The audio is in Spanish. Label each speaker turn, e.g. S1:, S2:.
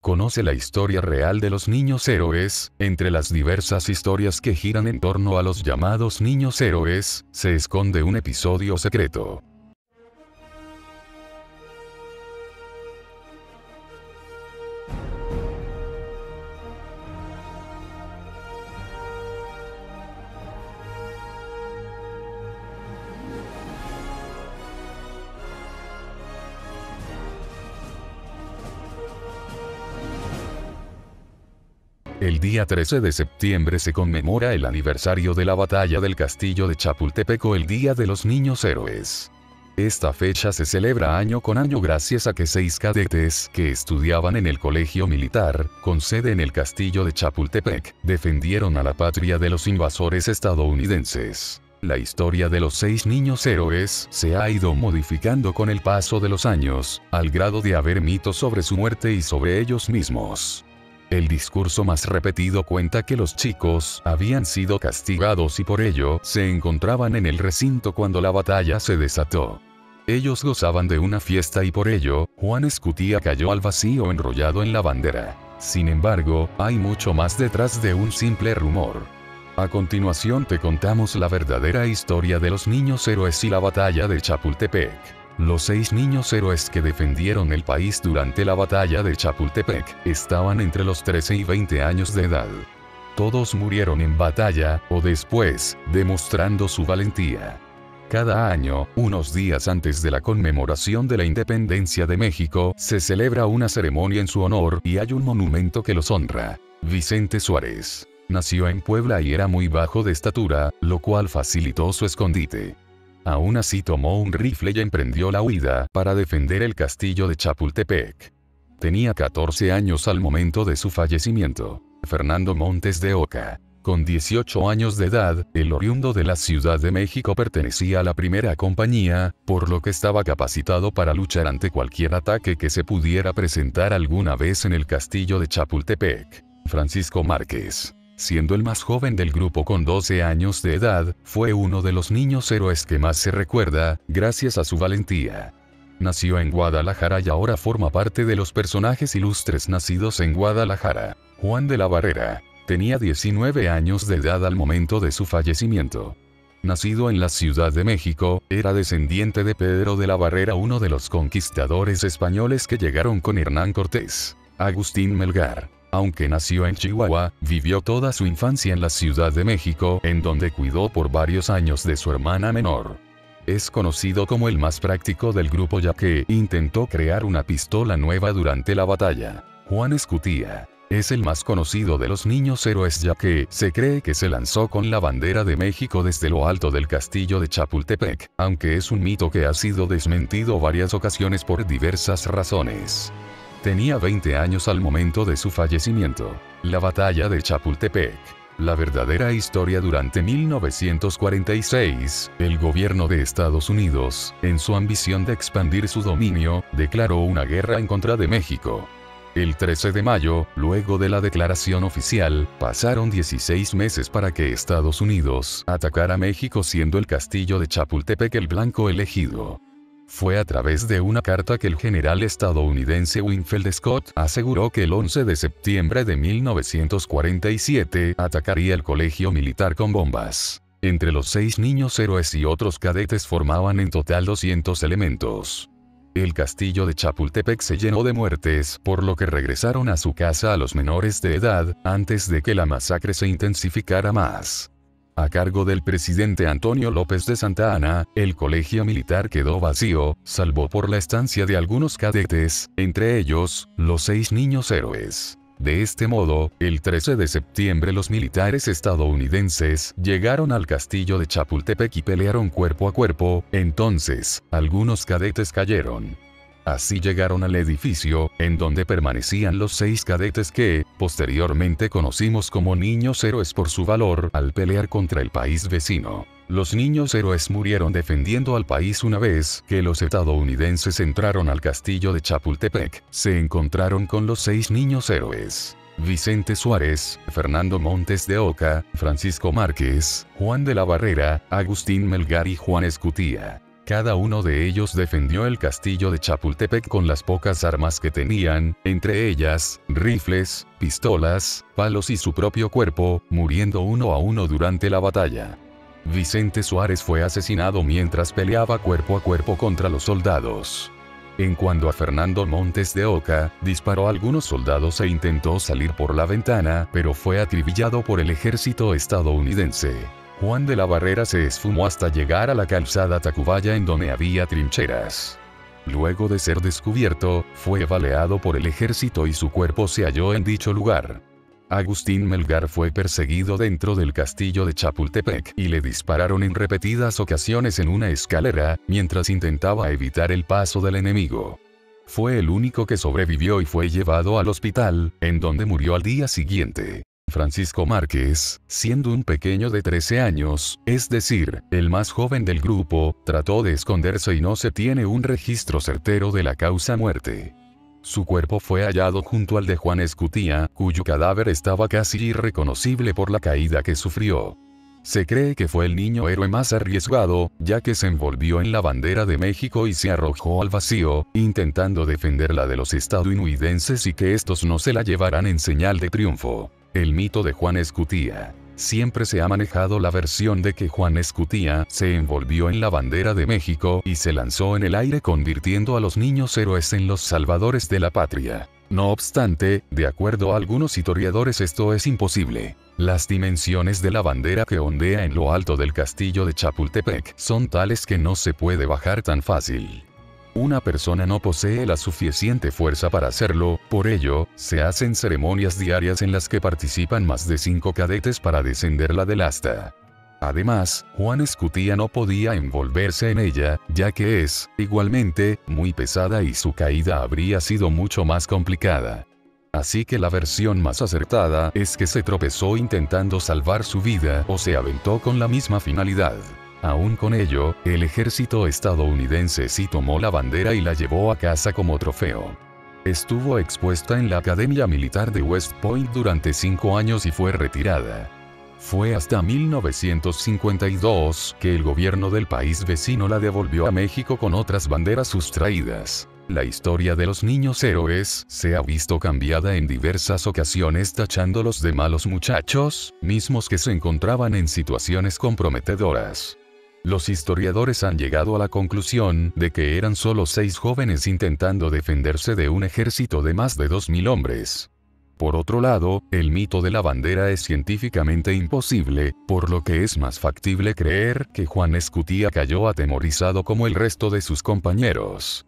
S1: Conoce la historia real de los niños héroes. Entre las diversas historias que giran en torno a los llamados niños héroes, se esconde un episodio secreto. El día 13 de septiembre se conmemora el aniversario de la batalla del castillo de Chapultepec o el Día de los Niños Héroes. Esta fecha se celebra año con año gracias a que 6 cadetes que estudiaban en el colegio militar, con sede en el castillo de Chapultepec, defendieron a la patria de los invasores estadounidenses. La historia de los 6 niños héroes se ha ido modificando con el paso de los años, al grado de haber mitos sobre su muerte y sobre ellos mismos. El discurso más repetido cuenta que los chicos habían sido castigados y por ello se encontraban en el recinto cuando la batalla se desató. Ellos gozaban de una fiesta y por ello, Juan Escutía cayó al vacío enrollado en la bandera. Sin embargo, hay mucho más detrás de un simple rumor. A continuación te contamos la verdadera historia de los niños héroes y la batalla de Chapultepec. Los 6 niños héroes que defendieron el país durante la batalla de Chapultepec estaban entre los 13 y 20 años de edad. Todos murieron en batalla, o después, demostrando su valentía. Cada año, unos días antes de la conmemoración de la independencia de México, se celebra una ceremonia en su honor y hay un monumento que los honra. Vicente Suárez nació en Puebla y era muy bajo de estatura, lo cual facilitó su escondite. Aún así tomó un rifle y emprendió la huida para defender el castillo de Chapultepec. Tenía 14 años al momento de su fallecimiento. Fernando Montes de Oca. Con 18 años de edad, el oriundo de la Ciudad de México pertenecía a la primera compañía, por lo que estaba capacitado para luchar ante cualquier ataque que se pudiera presentar alguna vez en el castillo de Chapultepec. Francisco Márquez. Siendo el más joven del grupo con 12 años de edad, fue uno de los niños héroes que más se recuerda, gracias a su valentía. Nació en Guadalajara y ahora forma parte de los personajes ilustres nacidos en Guadalajara. Juan de la Barrera. Tenía 19 años de edad al momento de su fallecimiento. Nacido en la Ciudad de México, era descendiente de Pedro de la Barrera, uno de los conquistadores españoles que llegaron con Hernán Cortés. Agustín Melgar. Aunque nació en Chihuahua, vivió toda su infancia en la Ciudad de México, en donde cuidó por varios años de su hermana menor. Es conocido como el más práctico del grupo ya que intentó crear una pistola nueva durante la batalla. Juan Escutía. Es el más conocido de los niños héroes ya que se cree que se lanzó con la bandera de México desde lo alto del castillo de Chapultepec, aunque es un mito que ha sido desmentido varias ocasiones por diversas razones. Tenía 20 años al momento de su fallecimiento. La batalla de Chapultepec. La verdadera historia. Durante 1946, el gobierno de Estados Unidos, en su ambición de expandir su dominio, declaró una guerra en contra de México. El 13 de mayo, luego de la declaración oficial, pasaron 16 meses para que Estados Unidos atacara México, siendo el castillo de Chapultepec el blanco elegido. Fue a través de una carta que el general estadounidense Winfield Scott aseguró que el 11 de septiembre de 1947 atacaría el colegio militar con bombas. Entre los 6 niños héroes y otros cadetes formaban en total 200 elementos. El castillo de Chapultepec se llenó de muertes, por lo que regresaron a su casa a los menores de edad, antes de que la masacre se intensificara más. A cargo del presidente Antonio López de Santa Anna, el colegio militar quedó vacío, salvo por la estancia de algunos cadetes, entre ellos, los 6 niños héroes. De este modo, el 13 de septiembre los militares estadounidenses llegaron al castillo de Chapultepec y pelearon cuerpo a cuerpo, entonces, algunos cadetes cayeron. Así llegaron al edificio, en donde permanecían los 6 cadetes que, posteriormente conocimos como niños héroes por su valor al pelear contra el país vecino. Los niños héroes murieron defendiendo al país. Una vez que los estadounidenses entraron al castillo de Chapultepec, se encontraron con los 6 niños héroes. Vicente Suárez, Fernando Montes de Oca, Francisco Márquez, Juan de la Barrera, Agustín Melgar y Juan Escutía. Cada uno de ellos defendió el castillo de Chapultepec con las pocas armas que tenían, entre ellas, rifles, pistolas, palos y su propio cuerpo, muriendo uno a uno durante la batalla. Vicente Suárez fue asesinado mientras peleaba cuerpo a cuerpo contra los soldados. En cuanto a Fernando Montes de Oca, disparó a algunos soldados e intentó salir por la ventana, pero fue acribillado por el ejército estadounidense. Juan de la Barrera se esfumó hasta llegar a la calzada Tacubaya en donde había trincheras. Luego de ser descubierto, fue baleado por el ejército y su cuerpo se halló en dicho lugar. Agustín Melgar fue perseguido dentro del castillo de Chapultepec y le dispararon en repetidas ocasiones en una escalera, mientras intentaba evitar el paso del enemigo. Fue el único que sobrevivió y fue llevado al hospital, en donde murió al día siguiente. Francisco Márquez, siendo un pequeño de 13 años, es decir, el más joven del grupo, trató de esconderse y no se tiene un registro certero de la causa muerte. Su cuerpo fue hallado junto al de Juan Escutía, cuyo cadáver estaba casi irreconocible por la caída que sufrió. Se cree que fue el niño héroe más arriesgado, ya que se envolvió en la bandera de México y se arrojó al vacío, intentando defenderla de los estadounidenses y que estos no se la llevaran en señal de triunfo. El mito de Juan Escutía. Siempre se ha manejado la versión de que Juan Escutía se envolvió en la bandera de México y se lanzó en el aire convirtiendo a los niños héroes en los salvadores de la patria. No obstante, de acuerdo a algunos historiadores esto es imposible. Las dimensiones de la bandera que ondea en lo alto del castillo de Chapultepec son tales que no se puede bajar tan fácil. Una persona no posee la suficiente fuerza para hacerlo, por ello, se hacen ceremonias diarias en las que participan más de 5 cadetes para descenderla del asta. Además, Juan Escutía no podía envolverse en ella, ya que es, igualmente, muy pesada y su caída habría sido mucho más complicada. Así que la versión más acertada es que se tropezó intentando salvar su vida o se aventó con la misma finalidad. Aún con ello, el ejército estadounidense sí tomó la bandera y la llevó a casa como trofeo. Estuvo expuesta en la Academia Militar de West Point durante 5 años y fue retirada. Fue hasta 1952 que el gobierno del país vecino la devolvió a México con otras banderas sustraídas. La historia de los niños héroes se ha visto cambiada en diversas ocasiones tachándolos de malos muchachos, mismos que se encontraban en situaciones comprometedoras. Los historiadores han llegado a la conclusión de que eran solo 6 jóvenes intentando defenderse de un ejército de más de 2000 hombres. Por otro lado, el mito de la bandera es científicamente imposible, por lo que es más factible creer que Juan Escutía cayó atemorizado como el resto de sus compañeros.